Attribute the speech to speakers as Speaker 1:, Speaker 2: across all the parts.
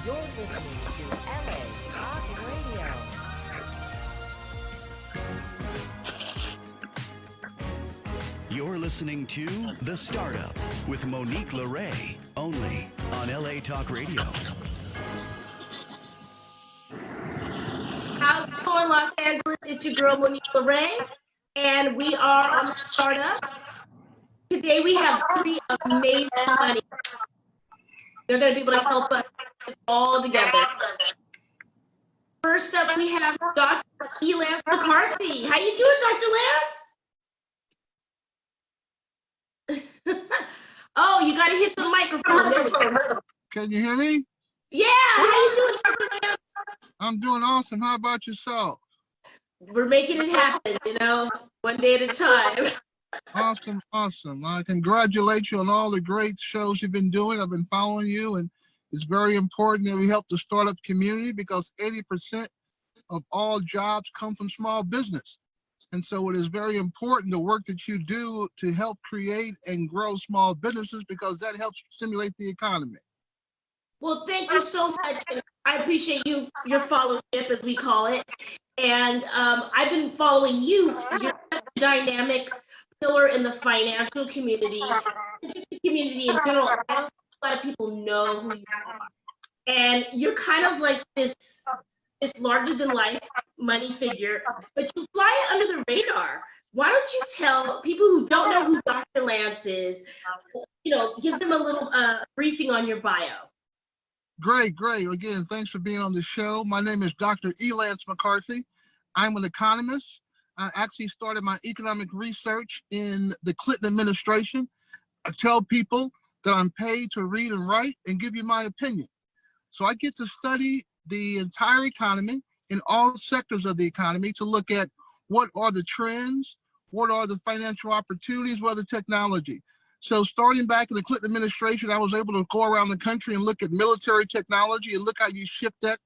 Speaker 1: You're listening to LA Talk Radio.
Speaker 2: You're listening to The Startup with Monique LeRae, only on LA Talk Radio.
Speaker 3: How's it going, Los Angeles? It's your girl, Monique LeRae, and we are on The Startup. Today we have three amazing money. They're going to be able to help us get it all together. First up, we have Dr. Lance McCarthy. How you doing, Dr. Lance? Oh, you got to hit the microphone. There we go.
Speaker 4: Can you hear me?
Speaker 3: Yeah, how you doing, Dr. Lance?
Speaker 4: I'm doing awesome. How about yourself?
Speaker 3: We're making it happen, one day at a time.
Speaker 4: Awesome. I congratulate you on all the great shows you've been doing. I've been following you, and it's very important that we help the startup community because 80% of all jobs come from small business. And so it is very important the work that you do to help create and grow small businesses because that helps stimulate the economy.
Speaker 3: Well, thank you so much. I appreciate your followership, as we call it. And I've been following you. You're a dynamic pillar in the financial community, and just the community in general. I don't think a lot of people know who you are. And you're kind of like this larger than life money figure, but you fly under the radar. Why don't you tell people who don't know who Dr. Lance is, give them a little briefing on your bio.
Speaker 4: Great. Again, thanks for being on the show. My name is Dr. Lance McCarthy. I'm an economist. I actually started my economic research in the Clinton administration. I tell people that I'm paid to read and write and give you my opinion. So I get to study the entire economy in all sectors of the economy to look at what are the trends, what are the financial opportunities, what are the technology. So starting back in the Clinton administration, I was able to go around the country and look at military technology and look how you shift that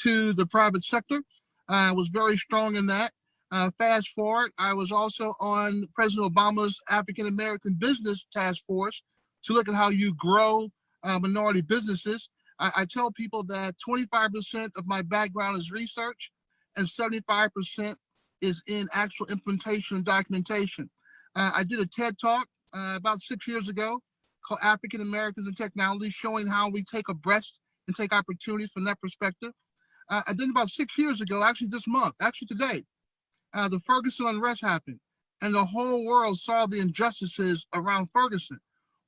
Speaker 4: to the private sector. I was very strong in that. Fast forward, I was also on President Obama's African-American Business Task Force to look at how you grow minority businesses. I tell people that 25% of my background is research and 75% is in actual implementation and documentation. I did a TED Talk about 6 years ago called African Americans and Technology, showing how we take a breast and take opportunities from that perspective. I did about 6 years ago, actually this month, actually today, the Ferguson unrest happened and the whole world saw the injustices around Ferguson.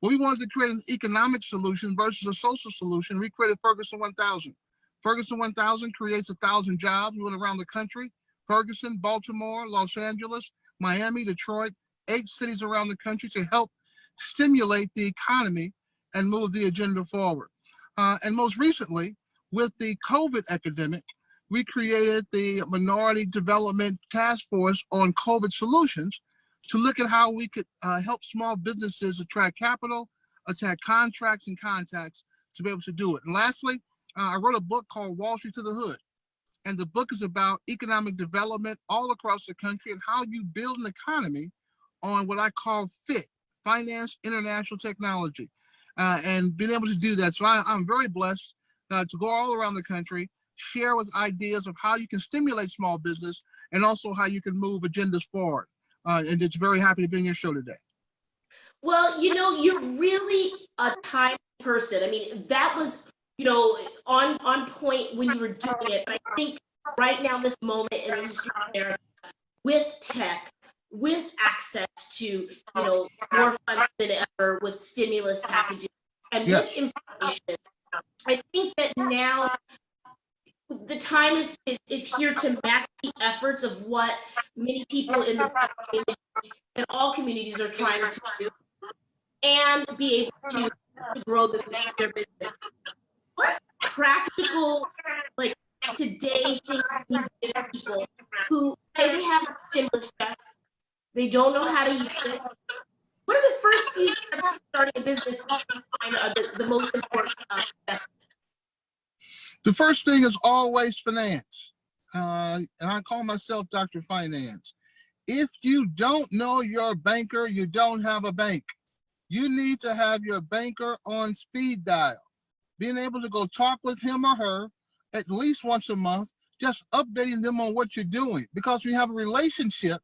Speaker 4: Well, we wanted to create an economic solution versus a social solution. We created Ferguson 1000. Ferguson 1000 creates 1,000 jobs. We went around the country, Ferguson, Baltimore, Los Angeles, Miami, Detroit, 8 cities around the country to help stimulate the economy and move the agenda forward. And most recently, with the COVID epidemic, we created the Minority Development Task Force on COVID solutions to look at how we could help small businesses attract capital, attract contracts and contacts to be able to do it. And lastly, I wrote a book called Wall Street to the Hood. And the book is about economic development all across the country and how you build an economy on what I call FIT, Finance International Technology, and being able to do that. So I'm very blessed to go all around the country, share with ideas of how you can stimulate small business and also how you can move agendas forward. And it's very happy to be on your show today.
Speaker 3: Well, you're really a time person. I mean, that was, on point when you were doing it. But I think right now, this moment in the history of America, with tech, with access to, more funds than ever, with stimulus packages, and
Speaker 4: Yes.
Speaker 3: with information, I think that now the time is here to match the efforts of what many people in the community and all communities are trying to do, and be able to grow their business. What practical, like today, things you give people who say they have a stimulus check, they don't know how to use it? What are the first few steps of starting a business you find are the most important steps?
Speaker 4: The first thing is always finance. And I call myself Dr. Finance. If you don't know your banker, you don't have a bank. You need to have your banker on speed dial. being able to go talk with him or her at least once a month, just updating them on what you're doing. Because we have a relationship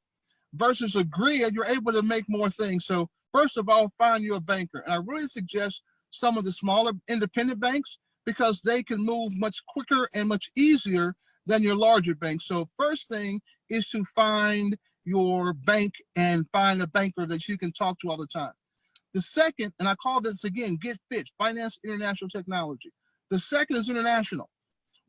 Speaker 4: versus a grid, you're able to make more things. So first of all, find you a banker. And I really suggest some of the smaller independent banks because they can move much quicker and much easier than your larger banks. So first thing is to find your bank and find a banker that you can talk to all the time. The second, and I call this again, Get Fit, Finance International Technology. The second is international.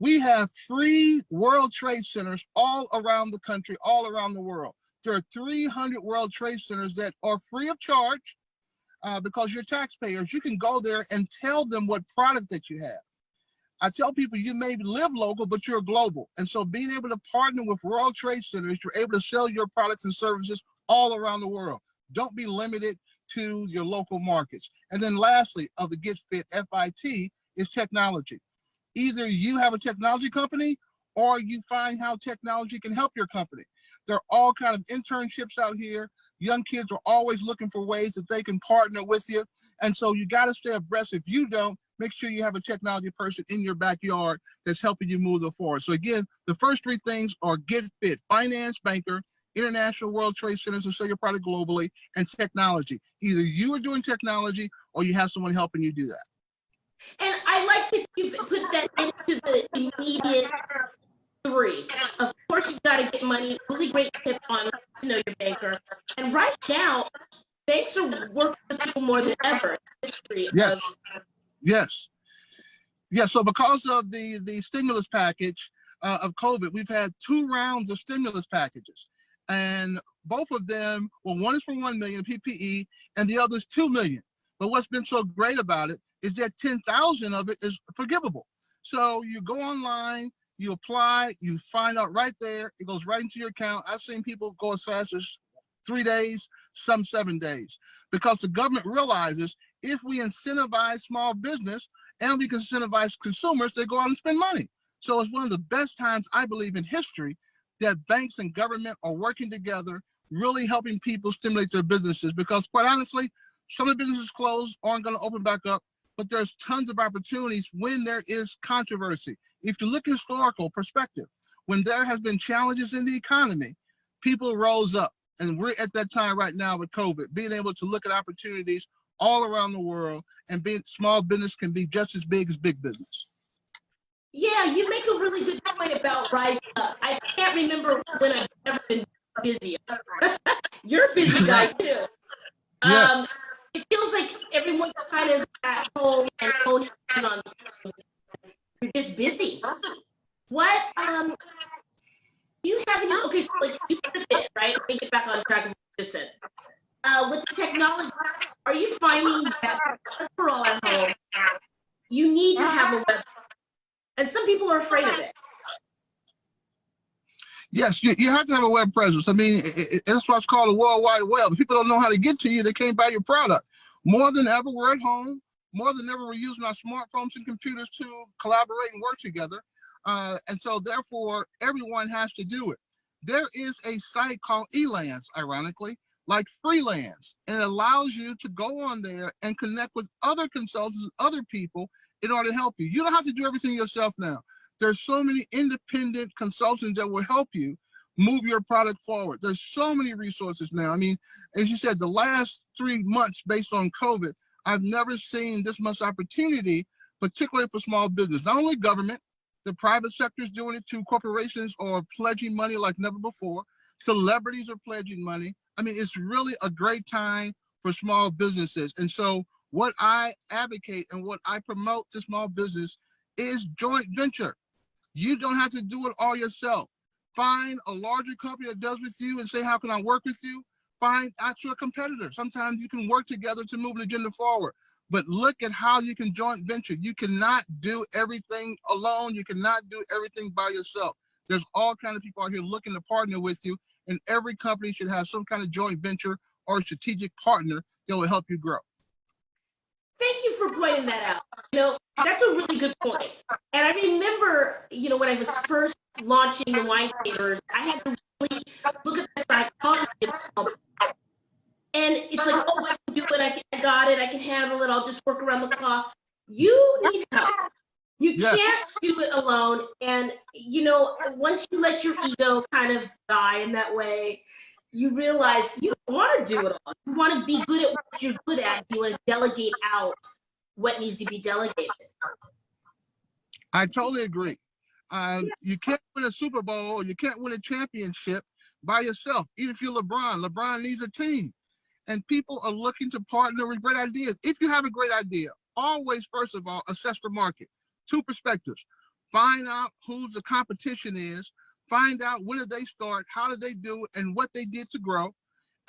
Speaker 4: We have 3 World Trade Centers all around the country, all around the world. There are 300 World Trade Centers that are free of charge because you're taxpayers. You can go there and tell them what product that you have. I tell people you may live local, but you're global. And so being able to partner with World Trade Centers, you're able to sell your products and services all around the world. Don't be limited to your local markets. And then lastly, of the Get Fit, FIT, is technology. Either you have a technology company or you find how technology can help your company. There are all kinds of internships out here. Young kids are always looking for ways that they can partner with you. And so you got to stay abreast. If you don't, make sure you have a technology person in your backyard that's helping you move forward. So again, the first 3 things are Get Fit, finance banker, international World Trade Centers to sell your product globally, and technology. Either you are doing technology or you have someone helping you do that.
Speaker 3: And I like that you've put that into the immediate 3. Of course, you've got to get money. Really great tip on to know your banker. And right now, banks are working with people more than ever.
Speaker 4: Yes. Yes. Yeah. So because of the stimulus package of COVID, we've had 2 rounds of stimulus packages. And both of them, well, one is for 1 million PPE and the other is 2 million. But what's been so great about it is that 10,000 of it is forgivable. So you go online, you apply, you find out right there, it goes right into your account. I've seen people go as fast as 3 days, some 7 days, because the government realizes if we incentivize small business and we can incentivize consumers, they go out and spend money. So it's one of the best times, I believe, in history that banks and government are working together, really helping people stimulate their businesses. Because quite honestly, some of the businesses closed aren't going to open back up, but there's tons of opportunities when there is controversy. If you look at historical perspective, when there has been challenges in the economy, people rose up. And we're at that time right now with COVID, being able to look at opportunities all around the world, and being small business can be just as big as big business.
Speaker 3: Yeah, you make a really good point about rising up. I can't remember when I've ever been busier. You're a busy guy too.
Speaker 4: Yes.
Speaker 3: It feels like everyone's kind of at home and honing in on things. You're just busy. What do you have any? Okay, so like you said the fit, right? Let me get back on track of what you just said. With the technology, are you finding that because we're all at home, you need to have a web, and some people are afraid of it?
Speaker 4: Yes, you have to have a web presence. I mean, that's what's called a World Wide Web. If people don't know how to get to you, they can't buy your product. More than ever, we're at home. More than ever, we're using our smartphones and computers to collaborate and work together. And so therefore, everyone has to do it. There is a site called Elance, ironically, like Freelance, and it allows you to go on there and connect with other consultants and other people in order to help you. You don't have to do everything yourself now. There's so many independent consultants that will help you move your product forward. There's so many resources now. I mean, as you said, the last 3 months based on COVID, I've never seen this much opportunity, particularly for small business. Not only government, the private sector is doing it too. Corporations are pledging money like never before. Celebrities are pledging money. I mean, it's really a great time for small businesses. And so what I advocate and what I promote to small business is joint venture. You don't have to do it all yourself. Find a larger company that does with you and say, how can I work with you? Find actually a competitor. Sometimes you can work together to move the agenda forward. But look at how you can joint venture. You cannot do everything alone. You cannot do everything by yourself. There's all kinds of people out here looking to partner with you, and every company should have some kind of joint venture or strategic partner that will help you grow.
Speaker 3: Thank you for pointing that out. You know, that's a really good point. And I remember, you know, when I was first launching the wine papers, I had to really look at the psychology of it. And it's like, oh, I can do it. I got it. I can handle it. I'll just work around the clock. You need help. You
Speaker 4: Yes.
Speaker 3: can't do it alone. And, once you let your ego kind of die in that way, you realize you don't want to do it all. You want to be good at what you're good at. You want to delegate out what needs to be delegated.
Speaker 4: I totally agree. You can't win a Super Bowl or you can't win a championship by yourself. Even if you're LeBron needs a team. And people are looking to partner with great ideas. If you have a great idea, always, first of all, assess the market. Two perspectives. Find out who the competition is. Find out when did they start, how did they do it, and what they did to grow.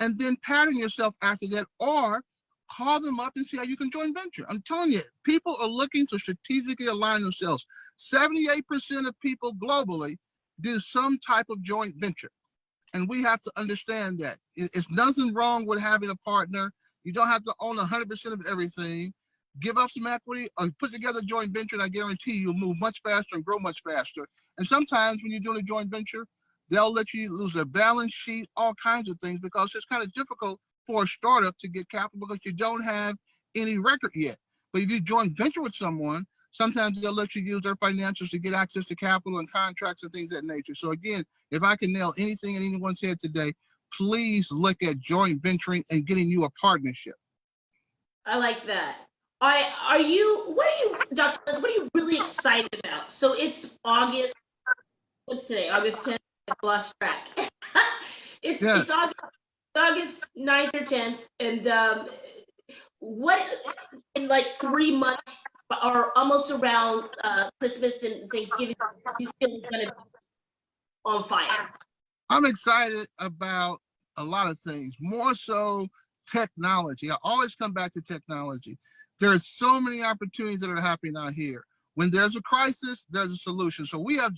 Speaker 4: And then pattern yourself after that, or call them up and see how you can join venture. I'm telling you, people are looking to strategically align themselves. 78% of people globally do some type of joint venture. And we have to understand that. It's nothing wrong with having a partner. You don't have to own 100% of everything. Give up some equity or put together a joint venture, and I guarantee you'll move much faster and grow much faster. And sometimes when you're doing a joint venture, they'll let you lose their balance sheet, all kinds of things, because it's kind of difficult for a startup to get capital because you don't have any record yet. But if you joint venture with someone, sometimes they'll let you use their financials to get access to capital and contracts and things of that nature. So again, if I can nail anything in anyone's head today, please look at joint venturing and getting you a partnership.
Speaker 3: I like that. Dr. Liz, what are you really excited about? So it's August, what's today? August 10th? I lost track. It's August 9th or 10th. And what, in like 3 months or almost around Christmas and Thanksgiving, you feel is going to be on fire?
Speaker 4: I'm excited about a lot of things, more so technology. I always come back to technology. There are so many opportunities that are happening out here. When there's a crisis, there's a solution. So we have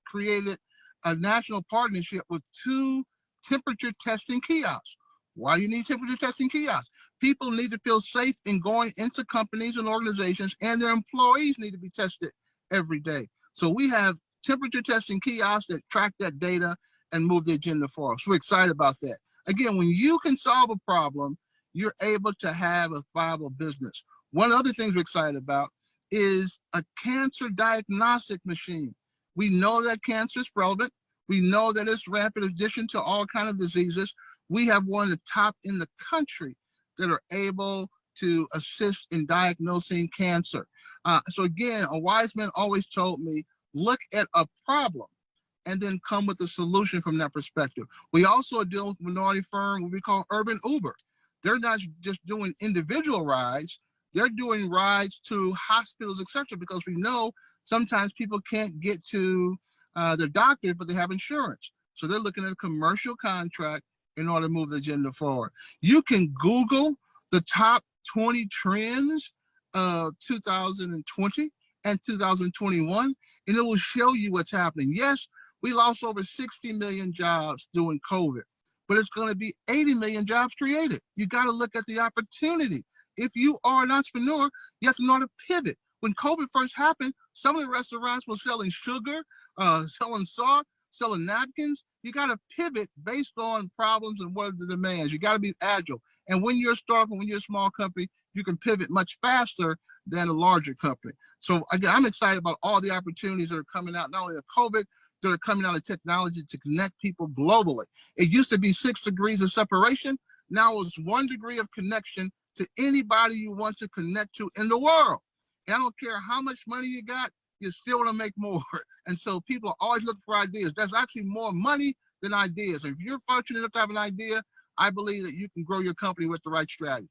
Speaker 4: created a national partnership with 2 temperature testing kiosks. Why do you need temperature testing kiosks? People need to feel safe in going into companies and organizations, and their employees need to be tested every day. So we have temperature testing kiosks that track that data and move the agenda forward. So we're excited about that. Again, when you can solve a problem, you're able to have a viable business. One of the things we're excited about is a cancer diagnostic machine. We know that cancer is prevalent. We know that it's rampant in addition to all kinds of diseases. We have one of the top in the country that are able to assist in diagnosing cancer. So again, a wise man always told me, look at a problem and then come with a solution from that perspective. We also are dealing with a minority firm, what we call Urban Uber. They're not just doing individual rides, they're doing rides to hospitals, etc., because we know sometimes people can't get to their doctor, but they have insurance. So they're looking at a commercial contract in order to move the agenda forward. You can Google the top 20 trends of 2020 and 2021, and it will show you what's happening. Yes, we lost over 60 million jobs during COVID, but it's going to be 80 million jobs created. You got to look at the opportunity. If you are an entrepreneur, you have to know how to pivot. When COVID first happened, some of the restaurants were selling sugar, selling salt, selling napkins. You got to pivot based on problems and what are the demands. You got to be agile. And when you're a startup, when you're a small company, you can pivot much faster than a larger company. So again, I'm excited about all the opportunities that are coming out, not only of COVID, that are coming out of technology to connect people globally. It used to be 6 degrees of separation. Now it's 1 degree of connection to anybody you want to connect to in the world. And I don't care how much money you got, you still want to make more. And so people are always looking for ideas. There's actually more money than ideas. If you're fortunate enough to have an idea, I believe that you can grow your company with the right strategy.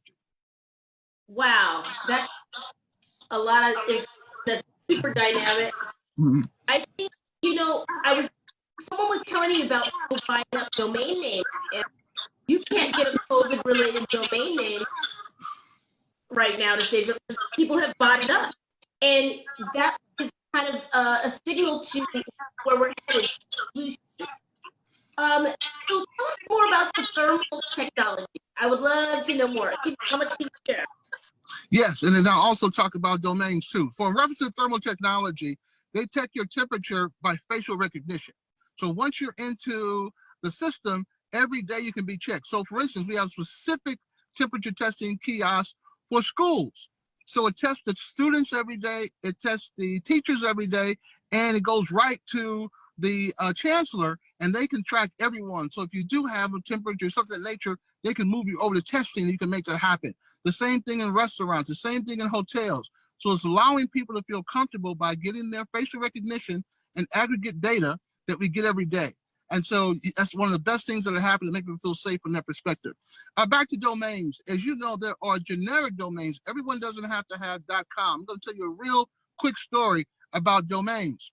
Speaker 3: Wow, that's a lot of, that's super dynamic.
Speaker 4: Mm-hmm.
Speaker 3: I think, someone was telling me about people buying up domain names, and you can't get a COVID-related domain name right now to save it because people have bought it up. And that is kind of a signal to where we're headed. So tell us more about the thermal technology. I would love to know more. How much can you share?
Speaker 4: Yes, and then I'll also talk about domains too. For reference to thermal technology, they take your temperature by facial recognition. So once you're into the system, every day you can be checked. So for instance, we have specific temperature testing kiosks for schools. So it tests the students every day, it tests the teachers every day, and it goes right to the chancellor, and they can track everyone. So if you do have a temperature, something of that nature, they can move you over to testing, and you can make that happen. The same thing in restaurants, the same thing in hotels. So it's allowing people to feel comfortable by getting their facial recognition and aggregate data that we get every day. And so that's one of the best things that are happening to make people feel safe from that perspective. Back to domains. As you know, there are generic domains. Everyone doesn't have to have .com. I'm going to tell you a real quick story about domains.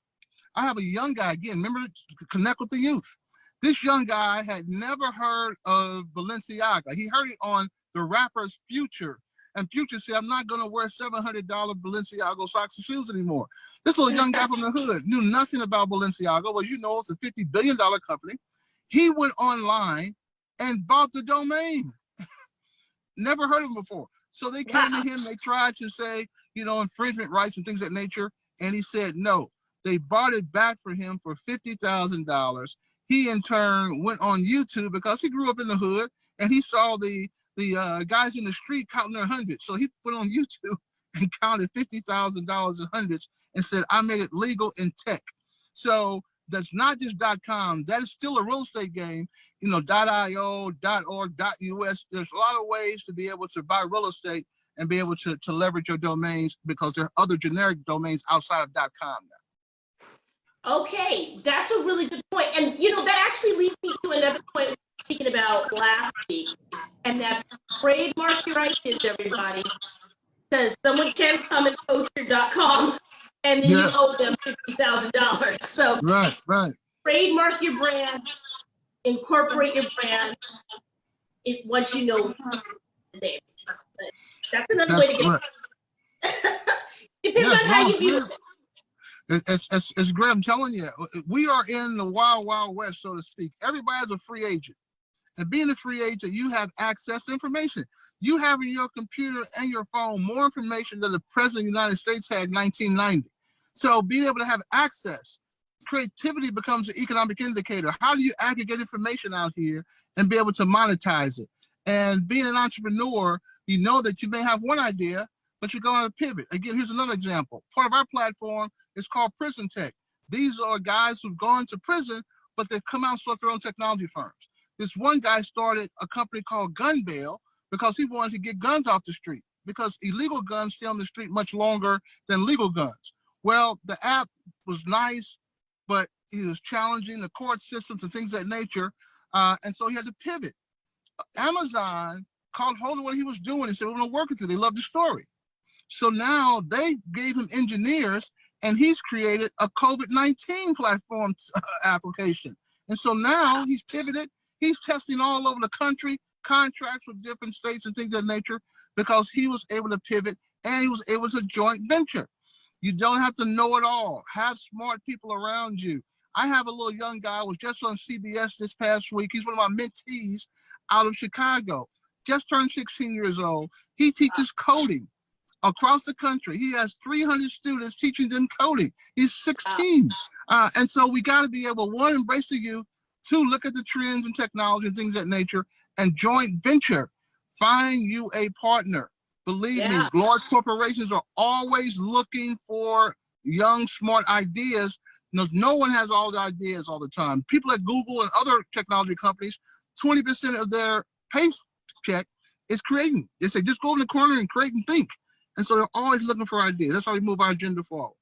Speaker 4: I have a young guy, again, remember to connect with the youth. This young guy had never heard of Balenciaga. He heard it on the rapper's Future. And Future said, I'm not going to wear $700 Balenciaga socks and shoes anymore. This little young guy from the hood knew nothing about Balenciaga. Well, you know, it's a $50 billion company. He went online and bought the domain. Never heard of him before. So they came to him, they tried to say, you know, infringement rights and things of that nature. And he said, no. They bought it back for him for $50,000. He in turn went on YouTube because he grew up in the hood and he saw the guys in the street counting their hundreds. So he put on YouTube and counted $50,000 in hundreds and said, I made it legal in tech. So that's not just .com. That is still a real estate game. You know, .io, .org, .us. There's a lot of ways to be able to buy real estate and be able to leverage your domains because there are other generic domains outside of .com now.
Speaker 3: Okay, that's a really good point. And, you know, that actually leads me to another point we were speaking about last week, and that's trademark your ideas, everybody, because someone can come and poach your .com, and then you owe them $50,000. So
Speaker 4: right.
Speaker 3: Trademark your brand, incorporate your brand once you know the name. But that's another way to get it. Depends on how you use it.
Speaker 4: It's great. I'm telling you, we are in the wild, wild west, so to speak. Everybody's a free agent. And being a free agent, you have access to information. You have in your computer and your phone more information than the President of the United States had in 1990. So being able to have access, creativity becomes an economic indicator. How do you aggregate information out here and be able to monetize it? And being an entrepreneur, you know that you may have one idea, but you're going to pivot. Again, here's another example. Part of our platform is called Prison Tech. These are guys who've gone to prison, but they've come out and started their own technology firms. This one guy started a company called Gun Bail because he wanted to get guns off the street because illegal guns stay on the street much longer than legal guns. Well, the app was nice, but it was challenging the court systems and things of that nature. And so he had to pivot. Amazon caught hold of what he was doing and said, we're going to work with you. They love the story. So now they gave him engineers, and he's created a COVID-19 platform application. And so now he's pivoted. He's testing all over the country, contracts with different states and things of that nature, because he was able to pivot and he was able to joint venture. You don't have to know it all. Have smart people around you. I have a little young guy who was just on CBS this past week. He's one of my mentees out of Chicago. Just turned 16 years old. He teaches coding across the country. He has 300 students teaching them coding. He's 16. And so we got to be able, one, embrace the youth, two, look at the trends and technology and things of that nature, and joint venture. Find you a partner. Believe me, large corporations are always looking for young, smart ideas. No one has all the ideas all the time. People at Google and other technology companies, 20% of their paycheck is creating. They say, just go in the corner and create and think. And so they're always looking for ideas. That's how we move our agenda forward.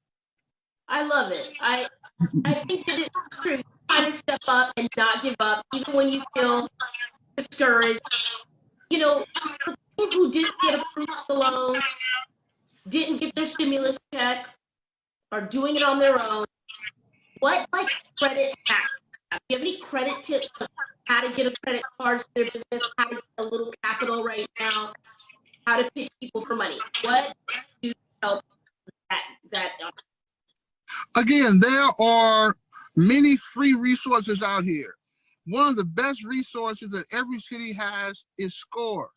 Speaker 3: I love it. I think that it's true. You kind of step up and not give up, even when you feel discouraged. You know, the people who didn't get approved for the loan, didn't get their stimulus check, are doing it on their own. What credit hacks? Do you have any credit tips of how to get a credit card for their business, how to get a little capital right now, how to pitch people for money? What do you help that?
Speaker 4: Again, there are many free resources out here. One of the best resources that every city has is SCORE.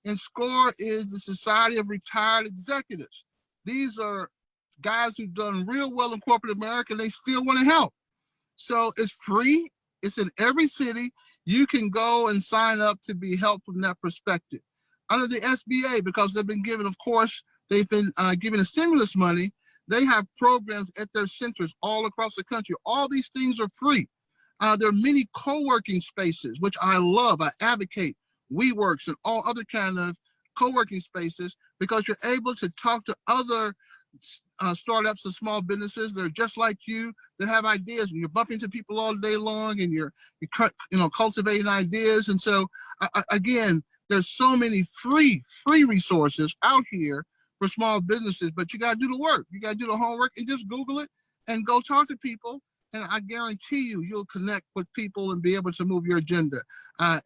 Speaker 4: And SCORE is the Society of Retired Executives. These are guys who've done real well in corporate America, and they still want to help. So it's free. It's in every city. You can go and sign up to be helped from that perspective. Under the SBA, because they've been given, of course, they've been giving the stimulus money. They have programs at their centers all across the country. All these things are free. There are many co-working spaces, which I love. I advocate WeWorks and all other kind of co-working spaces because you're able to talk to other startups and small businesses that are just like you that have ideas, and you're bumping into people all day long, and you're cultivating ideas. And so again, there's so many free resources out here for small businesses, but you got to do the work. You got to do the homework and just Google it and go talk to people. And I guarantee you'll connect with people and be able to move your agenda.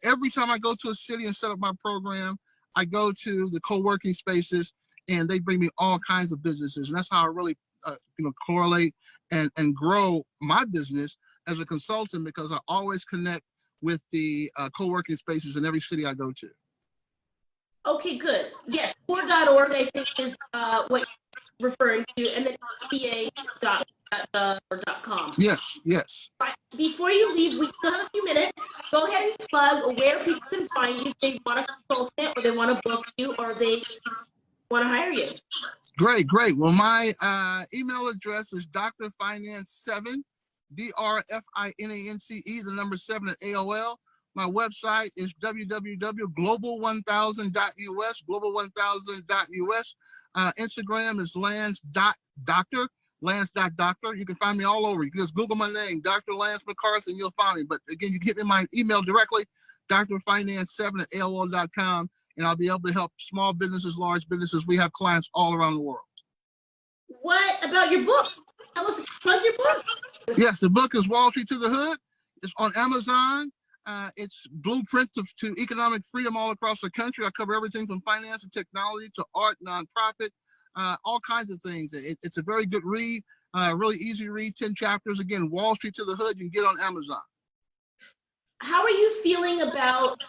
Speaker 4: Every time I go to a city and set up my program, I go to the co-working spaces and they bring me all kinds of businesses. And that's how I really correlate and grow my business as a consultant, because I always connect with the co-working spaces in every city I go to.
Speaker 3: Okay, good. Yes, core.org, I think, is what you're referring to, and then sba.gov.com.
Speaker 4: Yes.
Speaker 3: Right. Before you leave, we still have a few minutes. Go ahead and plug where people can find you if they want a consultant, or they want to book you, or they want to hire you. Great.
Speaker 4: Well, my email address is drfinance7, DRFINANCE, the number 7 at AOL. My website is www.global1000.us, global1000.us. Instagram is lance.doctor, lance.doctor. You can find me all over. You can just Google my name, Dr. Lance McCarthy, and you'll find me. But again, you can hit me my email directly, drfinance7 at AOL.com, and I'll be able to help small businesses, large businesses. We have clients all around the world.
Speaker 3: What about your book? Tell us about your book.
Speaker 4: Yes, the book is Wall Street to the Hood. It's on Amazon. It's blueprint to economic freedom all across the country. I cover everything from finance and technology to art, nonprofit, all kinds of things. It's a very good read, really easy read, 10 chapters. Again, Wall Street to the Hood, you can get on Amazon.
Speaker 3: How are you feeling about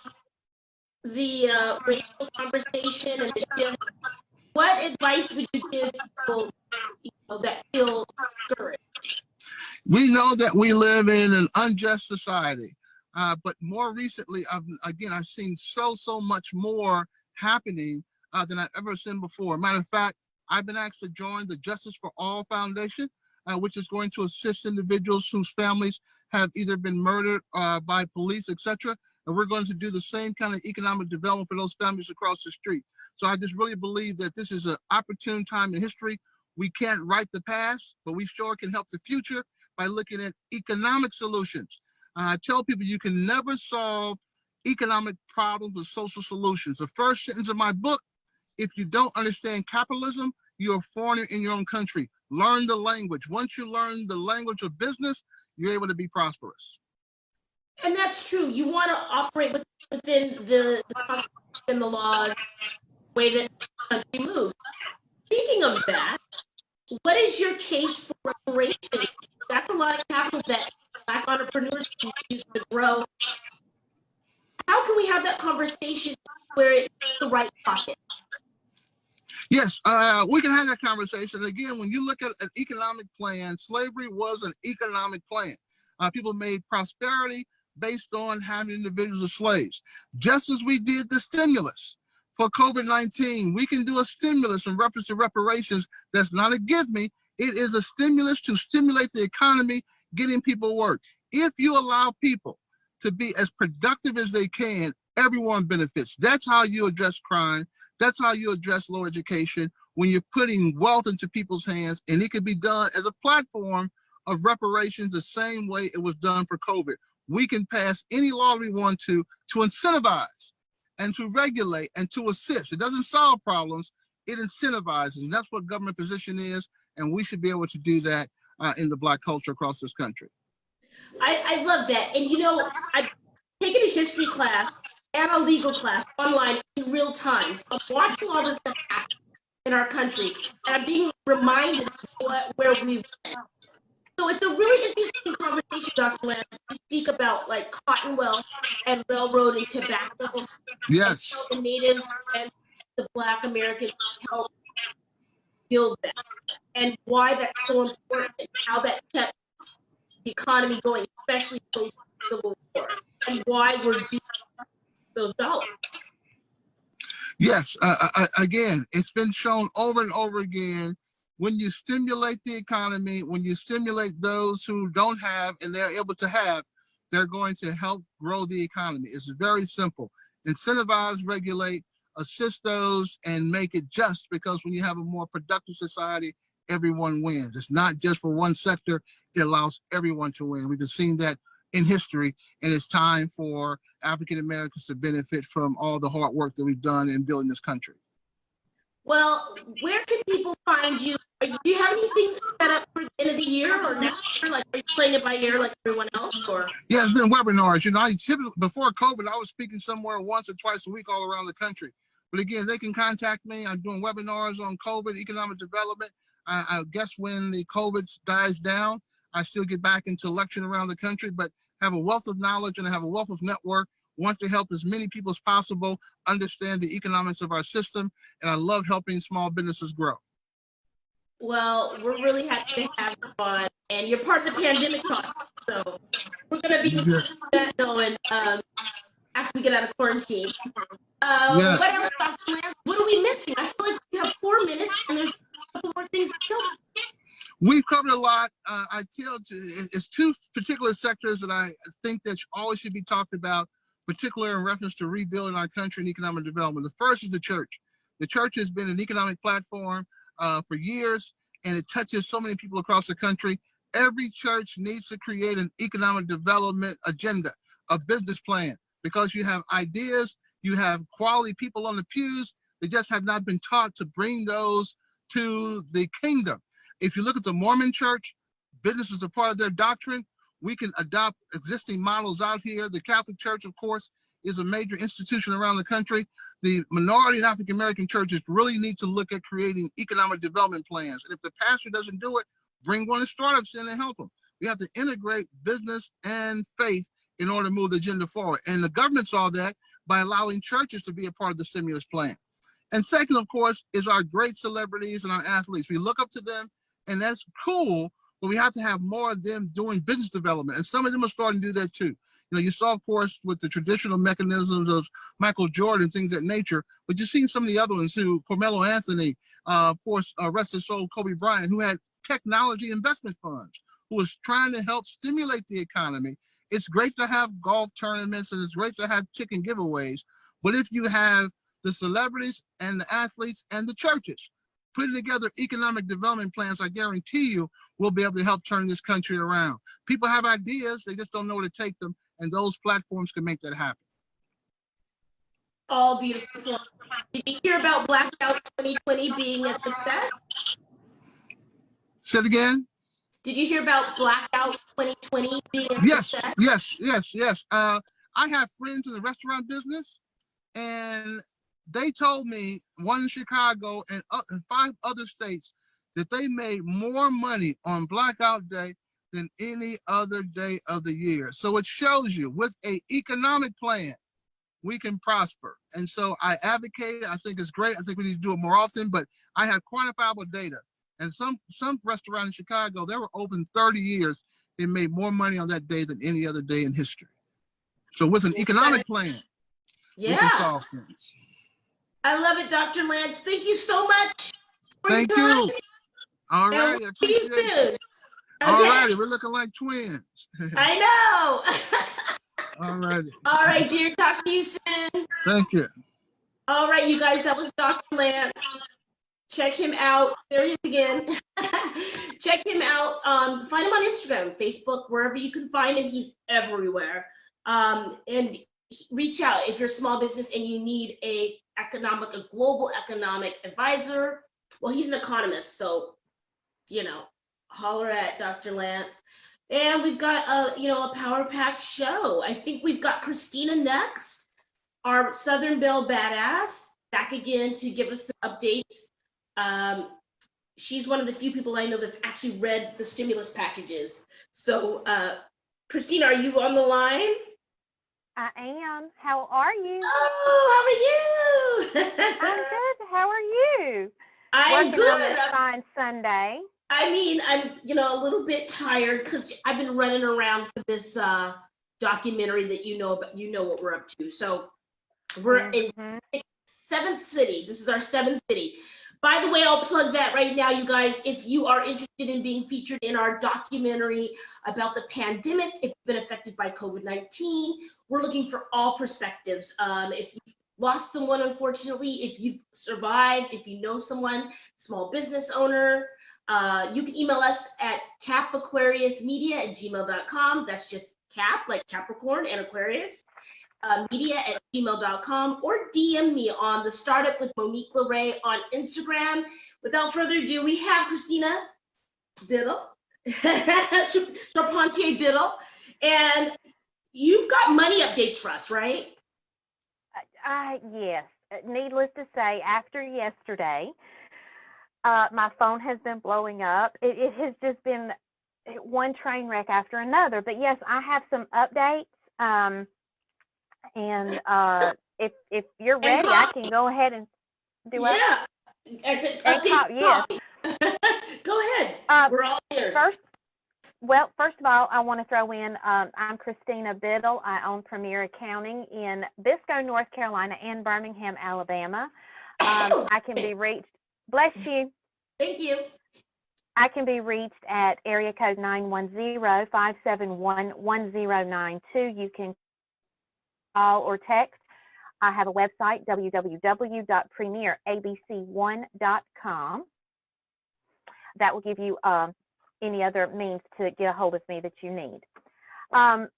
Speaker 3: the racial conversation and the shift? What advice would you give people that feel discouraged?
Speaker 4: We know that we live in an unjust society. But more recently, I've seen so much more happening than I've ever seen before. Matter of fact, I've been asked to join the Justice for All Foundation, which is going to assist individuals whose families have either been murdered by police, etc. And we're going to do the same kind of economic development for those families across the street. So I just really believe that this is an opportune time in history. We can't write the past, but we sure can help the future by looking at economic solutions. I tell people you can never solve economic problems with social solutions. The first sentence of my book, if you don't understand capitalism, you're a foreigner in your own country. Learn the language. Once you learn the language of business, you're able to be prosperous.
Speaker 3: And that's true. You want to operate within the Constitution and the laws, the way that the country moves. Speaking of that, what is your case for reparations? That's a lot of capital that Black entrepreneurs can use to grow. How can we have that conversation where it's the right pocket?
Speaker 4: Yes, we can have that conversation. Again, when you look at an economic plan, slavery was an economic plan. People made prosperity based on having individuals as slaves. Just as we did the stimulus for COVID-19, we can do a stimulus in reference to reparations. That's not a give me. It is a stimulus to stimulate the economy, getting people work. If you allow people to be as productive as they can, everyone benefits. That's how you address crime. That's how you address low education, when you're putting wealth into people's hands, and it can be done as a platform of reparations the same way it was done for COVID. We can pass any law we want to incentivize and to regulate and to assist. It doesn't solve problems, it incentivizes, and that's what government position is, and we should be able to do that in the Black culture across this country.
Speaker 3: I love that. And I've taken a history class and a legal class online in real time. So I'm watching all this stuff happen in our country, and I'm being reminded of where we've been. So it's a really interesting conversation, Dr. Lance. You speak about like cotton wealth and railroad and tobacco.
Speaker 4: Yes.
Speaker 3: And how the natives and the Black Americans helped build that, and why that's so important, and how that kept the economy going, especially post Civil War, and why we're using those dollars.
Speaker 4: Yes, again, it's been shown over and over again. When you stimulate the economy, when you stimulate those who don't have and they're able to have, they're going to help grow the economy. It's very simple. Incentivize, regulate, assist those, and make it just, because when you have a more productive society, everyone wins. It's not just for one sector, it allows everyone to win. We've just seen that in history, and it's time for African Americans to benefit from all the hard work that we've done in building this country.
Speaker 3: Well, where can people find you? Do you have anything set up for the end of the year or next year? Like, are you playing it by ear like everyone else? Or
Speaker 4: Yeah, it's been webinars. You know, I typically, before COVID, I was speaking somewhere once or twice a week all around the country. But again, they can contact me. I'm doing webinars on COVID, economic development. I guess when the COVID dies down, I still get back into lecturing around the country, but have a wealth of knowledge and I have a wealth of network. Want to help as many people as possible understand the economics of our system, and I love helping small businesses grow.
Speaker 3: well, we're really happy to have you on, and you're part of the pandemic process, so we're gonna be that going after we get out of quarantine.
Speaker 4: Yes.
Speaker 3: What else, Dr. Lance? What are we missing? I feel like we have 4 minutes, and there's a couple more things to go.
Speaker 4: We've covered a lot. I tell you, it's two particular sectors that I think that always should be talked about, particularly in reference to rebuilding our country and economic development. The first is the church. The church has been an economic platform for years, and it touches so many people across the country. Every church needs to create an economic development agenda, a business plan, because you have ideas, you have quality people on the pews. They just have not been taught to bring those to the kingdom. If you look at the Mormon church, business is a part of their doctrine. We can adopt existing models out here. The Catholic Church, of course, is a major institution around the country. The minority and African American churches really need to look at creating economic development plans. And if the pastor doesn't do it, bring one of the startups in and help them. We have to integrate business and faith in order to move the agenda forward. And the government saw that by allowing churches to be a part of the stimulus plan. And second, of course, is our great celebrities and our athletes. We look up to them, and that's cool, but we have to have more of them doing business development. And some of them are starting to do that too. You know, you saw, of course, with the traditional mechanisms of Michael Jordan, things of that nature, but you've seen some of the other ones who, Carmelo Anthony, of course, rest his soul, Kobe Bryant, who had technology investment funds, who was trying to help stimulate the economy. It's great to have golf tournaments and it's great to have chicken giveaways, but if you have the celebrities and the athletes and the churches putting together economic development plans, I guarantee you we'll be able to help turn this country around. People have ideas, they just don't know where to take them, and those platforms can make that happen.
Speaker 3: All beautiful. Did you hear about Blackout 2020 being a success?
Speaker 4: Say it again?
Speaker 3: Did you hear about Blackout 2020 being a success?
Speaker 4: Yes. I have friends in the restaurant business, and they told me, one in Chicago and 5 other states, that they made more money on Blackout Day than any other day of the year. So it shows you, with an economic plan, we can prosper. And so I advocate it. I think it's great. I think we need to do it more often, but I have quantifiable data. And some restaurants in Chicago, they were open 30 years. They made more money on that day than any other day in history. So with an economic plan, we can solve things.
Speaker 3: I love it, Dr. Lance. Thank you so much for
Speaker 4: Thank
Speaker 3: your time.
Speaker 4: you. All right.
Speaker 3: And we'll see you soon. Okay.
Speaker 4: All righty. We're looking like twins.
Speaker 3: I know.
Speaker 4: All righty.
Speaker 3: All right, dear. Talk to you soon.
Speaker 4: Thank you.
Speaker 3: All right, you guys. That was Dr. Lance. Check him out. There he is again. Check him out. Find him on Instagram, Facebook, wherever you can find him. He's everywhere. And reach out if you're a small business and you need a global economic advisor. Well, he's an economist, so holler at Dr. Lance. And we've got a power packed show. I think we've got Christina next, our Southern Belle badass, back again to give us some updates. She's one of the few people I know that's actually read the stimulus packages. So, Christina, are you on the line?
Speaker 5: I am. How are you?
Speaker 3: Oh, how are you?
Speaker 5: I'm good. How are you?
Speaker 3: I'm
Speaker 5: Working
Speaker 3: good.
Speaker 5: on this fine Sunday.
Speaker 3: I mean, I'm a little bit tired because I've been running around for this documentary that you know what we're up to. So we're in seventh city. This is our seventh city. By the way, I'll plug that right now, you guys. If you are interested in being featured in our documentary about the pandemic, if you've been affected by COVID-19, we're looking for all perspectives. If you lost someone, unfortunately, if you've survived, if you know someone, small business owner, you can email us at capaquariusmedia@gmail.com. That's just Cap, like Capricorn and Aquarius, media@gmail.com, or DM me on the Startup with Monique LeRae on Instagram. Without further ado, we have Christina Biddle, Charpentier Biddle, and you've got money updates for us, right?
Speaker 5: Yes. Needless to say, after yesterday, my phone has been blowing up. It has just been one train wreck after another. But yes, I have some updates. And if you're ready, I can go ahead and do it.
Speaker 3: Yeah. I said updates.
Speaker 5: Yes.
Speaker 3: Go ahead. We're all ears.
Speaker 5: First of all, I want to throw in, I'm Christina Biddle. I own Premier Accounting in Bisco, North Carolina, and Birmingham, Alabama. I can be reached, bless you.
Speaker 3: Thank you.
Speaker 5: I can be reached at area code 910-571-1092. You can call or text. I have a website, www.premierabc1.com. That will give you any other means to get a hold of me that you need. I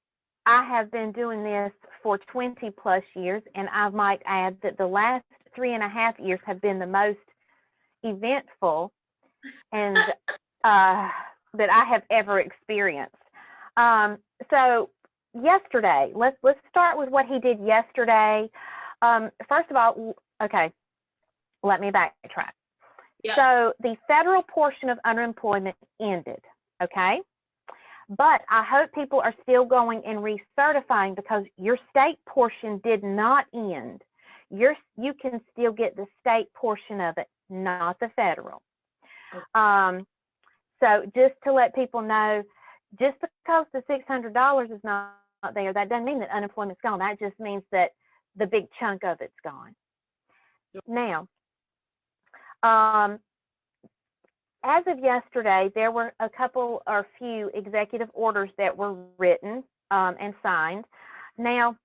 Speaker 5: have been doing this for 20 plus years, and I might add that the last 3.5 years have been the most eventful and that I have ever experienced. So yesterday, let's start with what he did yesterday. First of all, okay, let me backtrack.
Speaker 3: Yep.
Speaker 5: So the federal portion of unemployment ended, okay? But I hope people are still going and recertifying, because your state portion did not end. You can still get the state portion of it, not the federal. So just to let people know, just because the $600 is not there, that doesn't mean that unemployment's gone. That just means that the big chunk of it's gone.
Speaker 3: Yep.
Speaker 5: Now, as of yesterday, there were a couple or few executive orders that were written and signed. Now,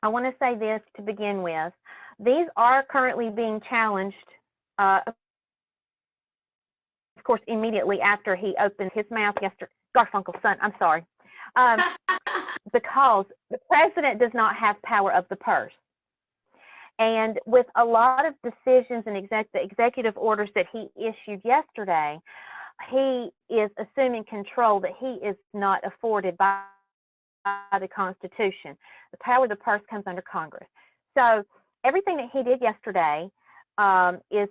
Speaker 5: I want to say this to begin with. These are currently being challenged, of course, immediately after he opened his mouth yesterday. Garfunkel's son, I'm sorry. Because the president does not have power of the purse. And with a lot of decisions and executive orders that he issued yesterday, he is assuming control that he is not afforded by the Constitution. The power of the purse comes under Congress. So everything that he did yesterday is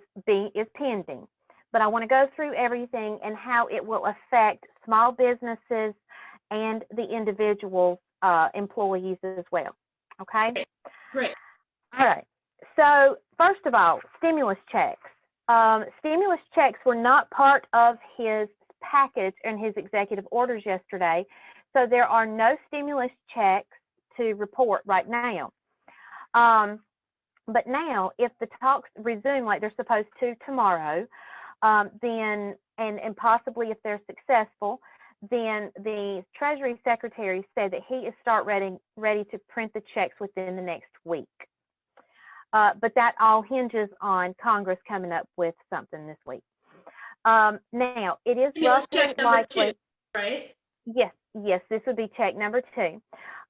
Speaker 5: pending. But I want to go through everything and how it will affect small businesses and the individual employees as well. Okay?
Speaker 3: Great.
Speaker 5: All right. So first of all, stimulus checks. Stimulus checks were not part of his package and his executive orders yesterday. So there are no stimulus checks to report right now. But now, if the talks resume like they're supposed to tomorrow, then and possibly if they're successful, then the Treasury Secretary said that he is ready to print the checks within the next week. But that all hinges on Congress coming up with something this week. Now, it is roughly likely,
Speaker 3: 2, right?
Speaker 5: Yes, this would be check number 2.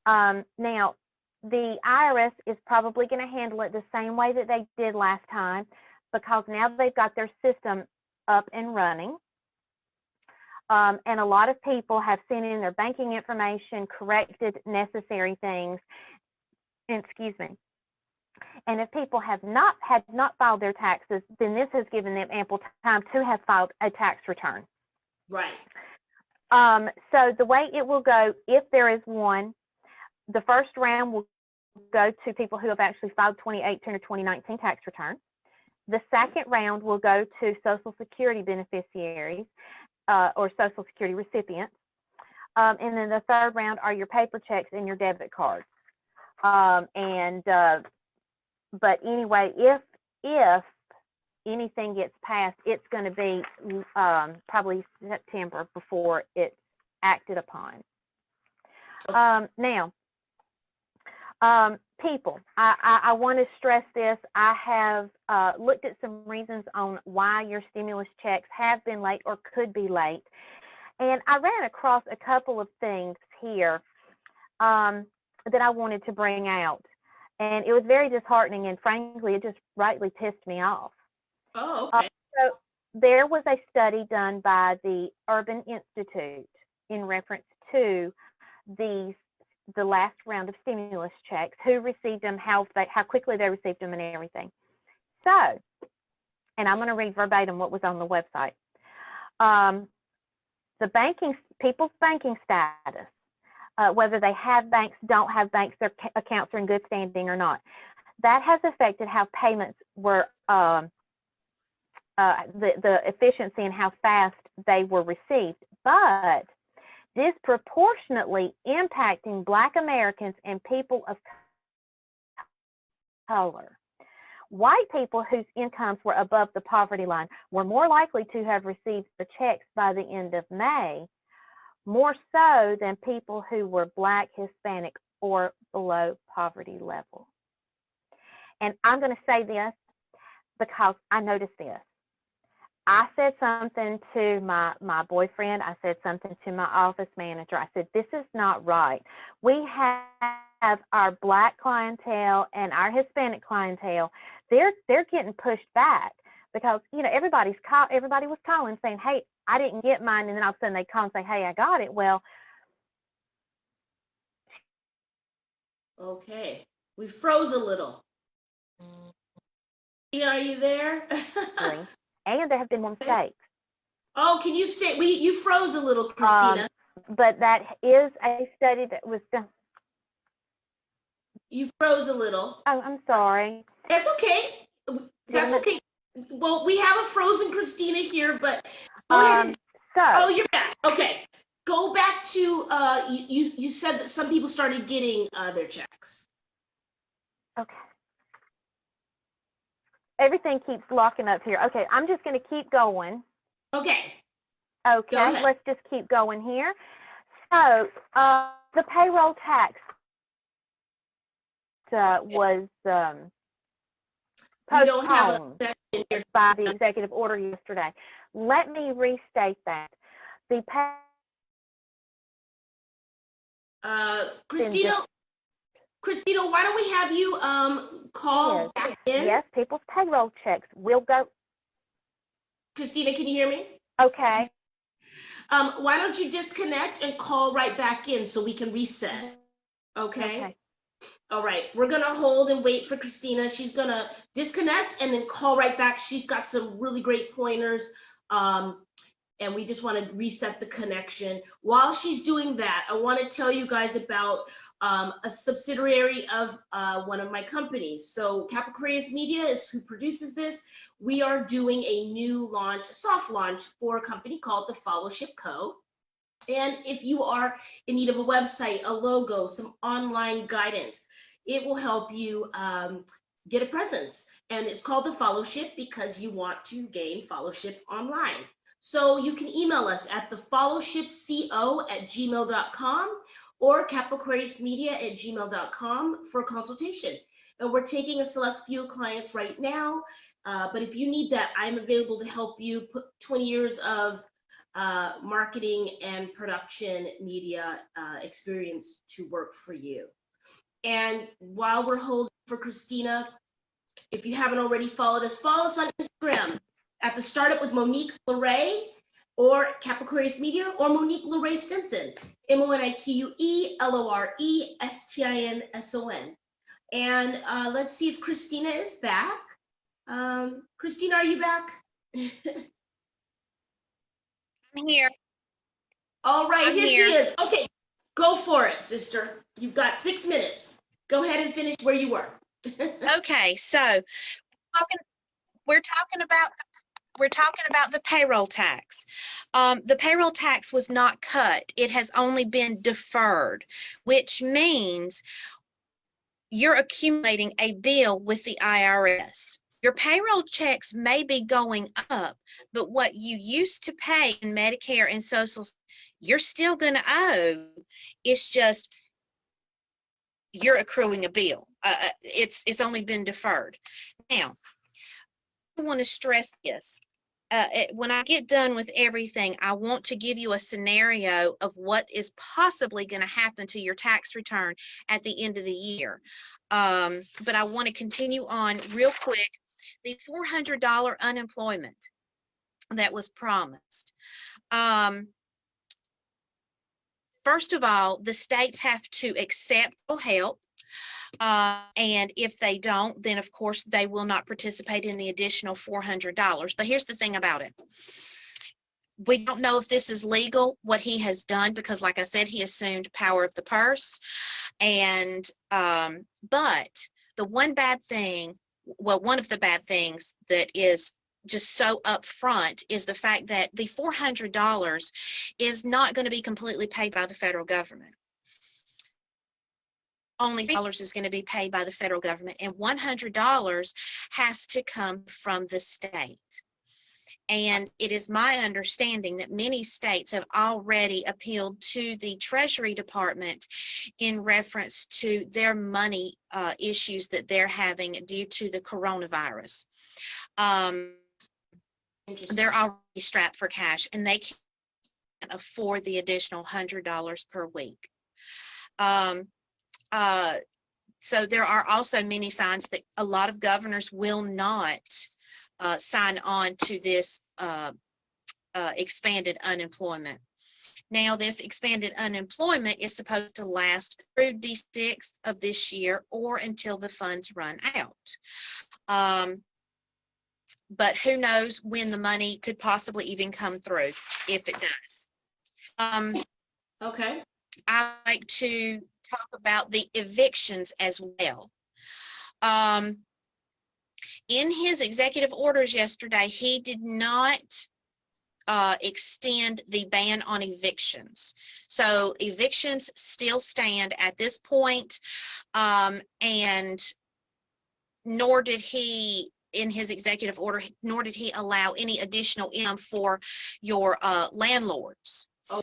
Speaker 5: Now, the IRS is probably going to handle it the same way that they did last time, because now they've got their system up and running. And a lot of people have sent in their banking information, corrected necessary things, and and if people had not filed their taxes, then this has given them ample time to have filed a tax return.
Speaker 3: Right.
Speaker 5: So the way it will go, if there is one, the first round will go to people who have actually filed 2018 or 2019 tax returns. The second round will go to Social Security beneficiaries or Social Security recipients. And then the third round are your paper checks and your debit cards. And but anyway, if anything gets passed, it's going to be probably September before it's acted upon. Now, people, I want to stress this. I have looked at some reasons on why your stimulus checks have been late or could be late. And I ran across a couple of things here that I wanted to bring out. And it was very disheartening, and frankly, it just rightly pissed me off.
Speaker 3: Oh, okay.
Speaker 5: So there was a study done by the Urban Institute in reference to the last round of stimulus checks, who received them, how quickly they received them, and everything. So, and I'm going to read verbatim what was on the website. People's banking status, whether they have banks, don't have banks, their accounts are in good standing or not. That has affected how payments were, the efficiency and how fast they were received, but disproportionately impacting Black Americans and people of color. White people whose incomes were above the poverty line were more likely to have received their checks by the end of May, more so than people who were Black, Hispanic, or below poverty level. And I'm going to say this because I noticed this. I said something to my boyfriend. I said something to my office manager. I said, this is not right. We have our Black clientele and our Hispanic clientele. They're getting pushed back because, you know, everybody was calling saying, hey, I didn't get mine. And then all of a sudden they call and say, hey, I got it. Well,
Speaker 3: Okay. We froze a little. Are you there?
Speaker 5: and there have been more mistakes.
Speaker 3: Oh, can you stay? You froze a little, Christina.
Speaker 5: But that is a study that was done.
Speaker 3: You froze a little.
Speaker 5: Oh, I'm sorry.
Speaker 3: That's okay. That's okay. Well, we have a frozen Christina here, but go ahead. Oh, you're back. Okay. Go back to you said that some people started getting their checks.
Speaker 5: Okay. Everything keeps locking up here. Okay, I'm just going to keep going.
Speaker 3: Okay.
Speaker 5: Okay, let's just keep going here. So the payroll tax was postponed by the executive order yesterday. Let me restate that. The
Speaker 3: Christina, why don't we have you call back in?
Speaker 5: Yes, people's payroll checks will go.
Speaker 3: Christina, can you hear me?
Speaker 5: Okay.
Speaker 3: Why don't you disconnect and call right back in so we can reset? Okay. All right. We're going to hold and wait for Christina. She's going to disconnect and then call right back. She's got some really great pointers. And we just want to reset the connection. While she's doing that, I want to tell you guys about a subsidiary of one of my companies. So Capricornius Media is who produces this. We are doing a new launch, a soft launch for a company called The Fellowship Co. And if you are in need of a website, a logo, some online guidance, it will help you get a presence. And it's called The Fellowship because you want to gain fellowship online. So you can email us at thefellowshipco@gmail.com or capricorniusmedia@gmail.com for a consultation. And we're taking a select few clients right now. But if you need that, I'm available to help you put 20 years of marketing and production media experience to work for you. And while we're holding for Christina, if you haven't already followed us, follow us on Instagram at the Startup with Monique LeRae or Capricornius Media or Monique LeRae Stinson, MoniqueLorestinson. And let's see if Christina is back. Christina, are you back?
Speaker 6: I'm here.
Speaker 3: All right, here she is. Okay, go for it, sister. You've got 6 minutes. Go ahead and finish where you were.
Speaker 6: Okay, so we're talking about the payroll tax. The payroll tax was not cut. It has only been deferred, which means you're accumulating a bill with the IRS. Your payroll checks may be going up, but what you used to pay in Medicare and Social, you're still going to owe. It's just you're accruing a bill. It's only been deferred. Now, I want to stress this. When I get done with everything, I want to give you a scenario of what is possibly going to happen to your tax return at the end of the year. But I want to continue on real quick. The $400 unemployment that was promised. First of all, the states have to accept help. And if they don't, then of course they will not participate in the additional $400. But here's the thing about it. We don't know if this is legal, what he has done, because like I said, he assumed power of the purse. And, but the one bad thing, well, one of the bad things that is just so upfront is the fact that the $400 is not going to be completely paid by the federal government. Only $3 is going to be paid by the federal government, and $100 has to come from the state. And it is my understanding that many states have already appealed to the Treasury Department in reference to their money issues that they're having due to the coronavirus. They're already strapped for cash, and they can't afford the additional $100 per week. So there are also many signs that a lot of governors will not sign on to this expanded unemployment. Now, this expanded unemployment is supposed to last through December 6th of this year or until the funds run out. But who knows when the money could possibly even come through, if it does.
Speaker 3: Okay.
Speaker 6: I like to talk about the evictions as well. In his executive orders yesterday, he did not extend the ban on evictions. So evictions still stand at this point, and nor did he, in his executive order, nor did he allow any additional income for your landlords.
Speaker 3: Oh.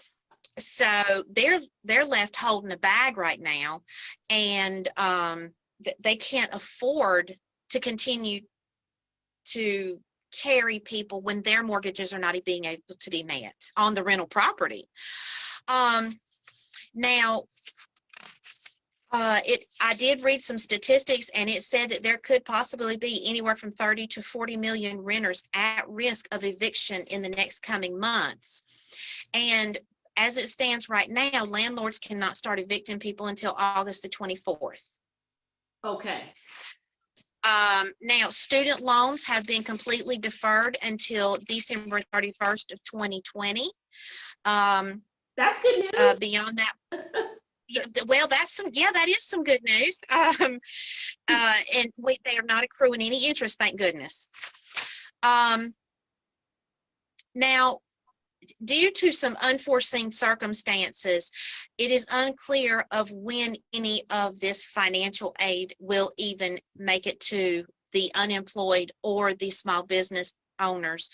Speaker 6: So they're left holding a bag right now, and they can't afford to continue to carry people when their mortgages are not being able to be met on the rental property. Now, I did read some statistics, and it said that there could possibly be anywhere from 30 to 40 million renters at risk of eviction in the next coming months. And as it stands right now, landlords cannot start evicting people until August the 24th.
Speaker 3: Okay.
Speaker 6: Now, student loans have been completely deferred until December 31st of 2020.
Speaker 3: That's good news.
Speaker 6: Beyond that, well, that is some good news. And they are not accruing any interest, thank goodness. Now, due to some unforeseen circumstances, it is unclear of when any of this financial aid will even make it to the unemployed or the small business owners,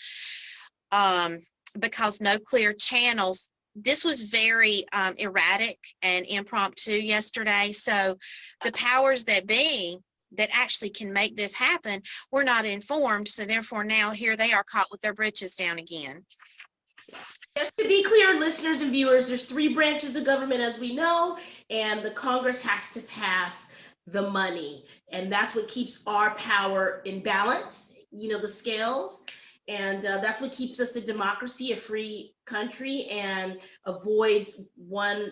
Speaker 6: because no clear channels. This was very erratic and impromptu yesterday. So the powers that be that actually can make this happen were not informed. So therefore now here they are caught with their britches down again.
Speaker 3: Just to be clear, listeners and viewers, there's 3 branches of government, as we know, and the Congress has to pass the money. And that's what keeps our power in balance, the scales. And that's what keeps us a democracy, a free country, and avoids one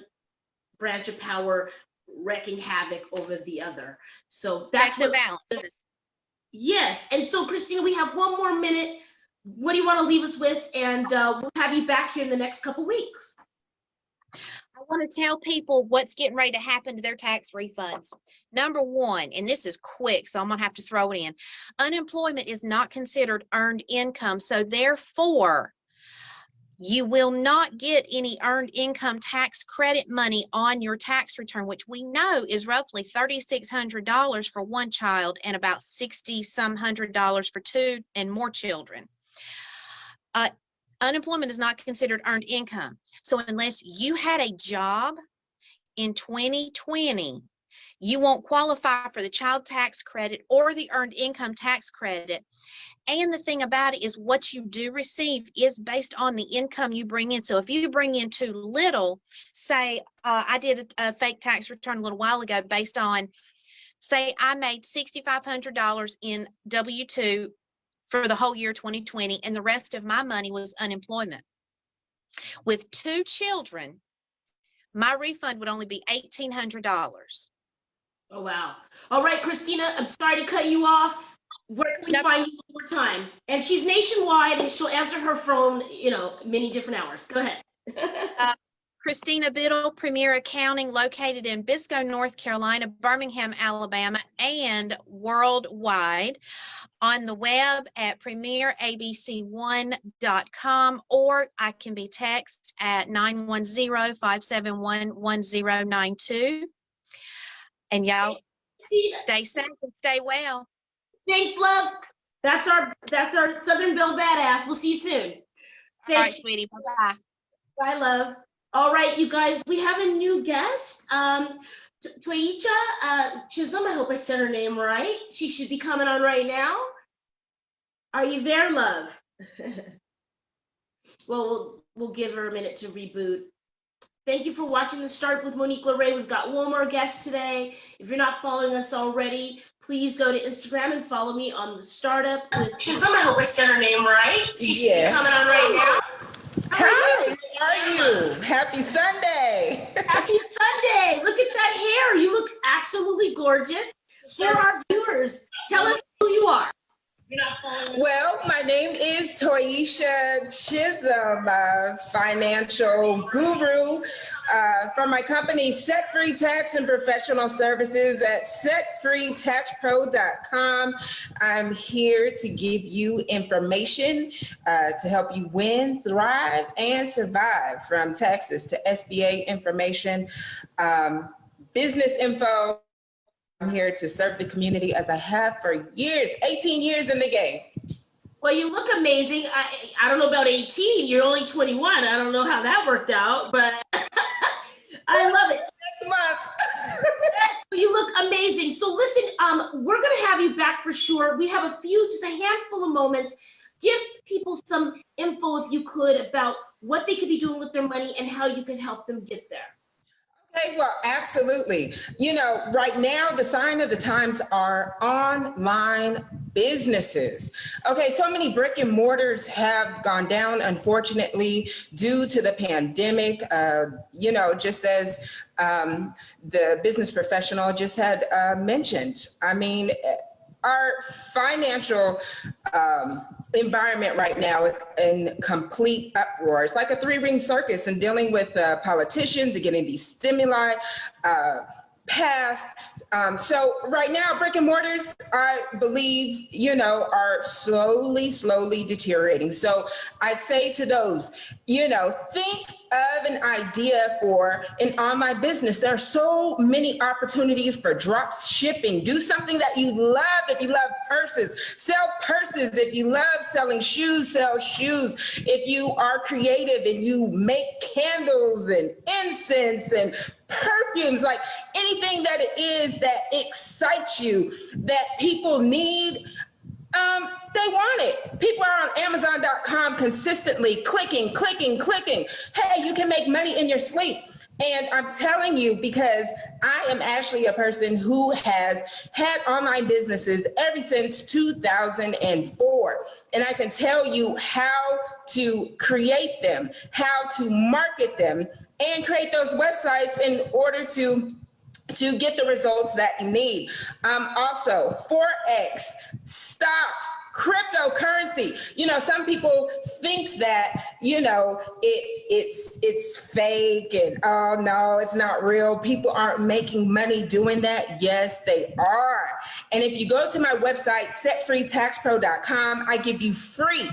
Speaker 3: branch of power wreaking havoc over the other. So that's
Speaker 6: the balance.
Speaker 3: Yes. And so, Christina, we have one more minute. What do you want to leave us with? And we'll have you back here in the next couple weeks.
Speaker 6: I want to tell people what's getting ready to happen to their tax refunds. Number one, and this is quick, so I'm going to have to throw it in. Unemployment is not considered earned income. So therefore, You will not get any earned income tax credit money on your tax return, which we know is roughly $3,600 for one child and about $60-some hundred for two and more children. Unemployment is not considered earned income. So unless you had a job in 2020, you won't qualify for the child tax credit or the earned income tax credit. And the thing about it is what you do receive is based on the income you bring in. So if you bring in too little, say I did a fake tax return a little while ago based on, say I made $6,500 in W-2 for the whole year 2020, and the rest of my money was unemployment. With two children, my refund would only be $1,800.
Speaker 3: Oh, wow. All right, Christina, I'm sorry to cut you off. Where can we find you one more time? And she's nationwide, and she'll answer her phone, many different hours. Go ahead.
Speaker 6: Christina Biddle, Premier Accounting, located in Biscoe, North Carolina, Birmingham, Alabama, and worldwide. On the web at premierabc1.com, or I can be texted at 910-571-1092. And y'all stay safe and stay well.
Speaker 3: Thanks, love. That's our Southern Belle Badass. We'll see you soon. Thanks.
Speaker 6: All right, sweetie. Bye-bye.
Speaker 3: Bye, love. All right, you guys, we have a new guest. Toyicha Chisholm, I hope I said her name right. She should be coming on right now. Are you there, love? Well, we'll give her a minute to reboot. Thank you for watching The Start with Monique LeRae. We've got one more guest today. If you're not following us already, please go to Instagram and follow me on The Startup with Chisholm. I hope I said her name right. She should be coming on right now.
Speaker 7: Hi, how are you? Happy Sunday.
Speaker 3: Happy Sunday. Look at that hair. You look absolutely gorgeous. For our viewers, tell us who you are.
Speaker 7: Well, my name is Toyicha Chisholm, a financial guru from my company Set Free Tax and Professional Services at setfreetaxpro.com. I'm here to give you information to help you win, thrive, and survive, from taxes to SBA information, business info. I'm here to serve the community as I have for years, 18 years in the game.
Speaker 3: Well, you look amazing. I don't know about 18. You're only 21. I don't know how that worked out, but I love it.
Speaker 7: Next month.
Speaker 3: Yes, you look amazing. So listen, we're going to have you back for sure. We have just a handful of moments. Give people some info, if you could, about what they could be doing with their money and how you can help them get there.
Speaker 7: Okay, well, absolutely. Right now, the sign of the times are online businesses. Okay, so many brick and mortars have gone down, unfortunately, due to the pandemic. Just as the business professional just had mentioned. I mean, our financial environment right now is in complete uproar. It's like a three-ring circus, and dealing with politicians and getting these stimuli passed. So right now, brick and mortars, I believe, are slowly deteriorating. So I say to those, think of an idea for an online business. There are so many opportunities for drop shipping. Do something that you love. If you love purses, sell purses. If you love selling shoes, sell shoes. If you are creative and you make candles and incense and perfumes, like anything that it is that excites you, that people need, they want it. People are on Amazon.com consistently clicking. Hey, you can make money in your sleep. And I'm telling you, because I am actually a person who has had online businesses ever since 2004. And I can tell you how to create them, how to market them, and create those websites in order to get the results that you need. Also, Forex, stocks, cryptocurrency. Some people think that, it's fake and, oh no, it's not real. People aren't making money doing that. Yes, they are. And if you go to my website, setfreetaxpro.com, I give you free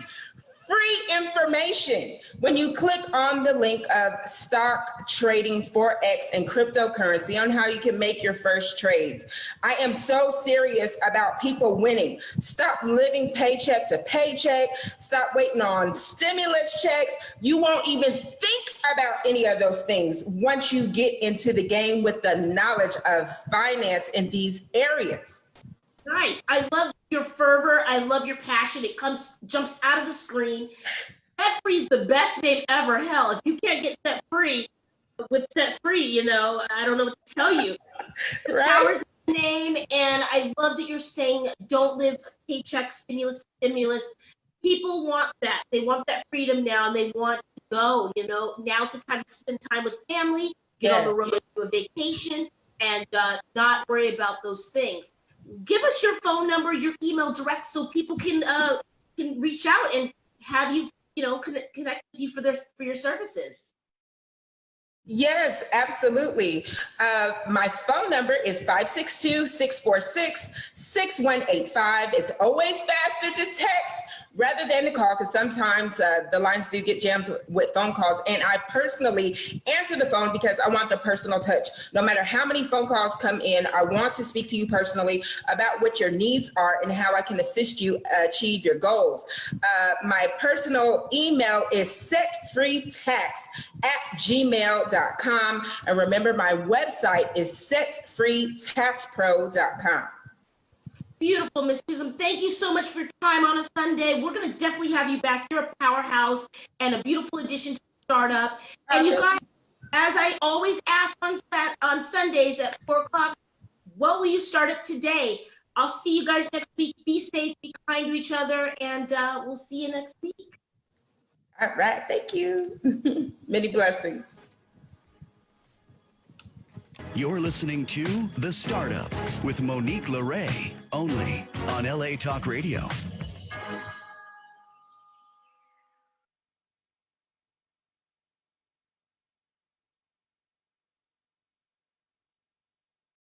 Speaker 7: free information when you click on the link of stock trading, Forex, and cryptocurrency on how you can make your first trades. I am so serious about people winning. Stop living paycheck to paycheck. Stop waiting on stimulus checks. You won't even think about any of those things once you get into the game with the knowledge of finance in these areas.
Speaker 3: Nice. I love your fervor. I love your passion. It jumps out of the screen. Set Free is the best name ever. Hell, if you can't get set free with Set Free, you know, I don't know what to tell you. The
Speaker 7: Right?
Speaker 3: power's in the name, and I love that you're saying don't live paycheck stimulus. People want that. They want that freedom now, and they want to go. You know, now's the time to spend time with family, get on the road to a vacation, and not worry about those things. Give us your phone number, your email direct, so people can reach out and have you, connect with you for your services.
Speaker 7: Yes, absolutely. My phone number is 562-646-6185. It's always faster to text rather than to call, because sometimes the lines do get jammed with phone calls. And I personally answer the phone because I want the personal touch. No matter how many phone calls come in, I want to speak to you personally about what your needs are and how I can assist you achieve your goals. My personal email is setfreetax@gmail.com. And remember, my website is setfreetaxpro.com.
Speaker 3: Beautiful, Ms. Chisholm. Thank you so much for your time on a Sunday. We're going to definitely have you back. You're a powerhouse and a beautiful addition to the startup. And you guys, as I always ask on Sundays at 4 o'clock, what will you start up today? I'll see you guys next week. Be safe, be kind to each other, and we'll see you next week.
Speaker 7: All right. Thank you. Many blessings.
Speaker 2: You're listening to The Startup with Monique LeRae, only on LA Talk Radio.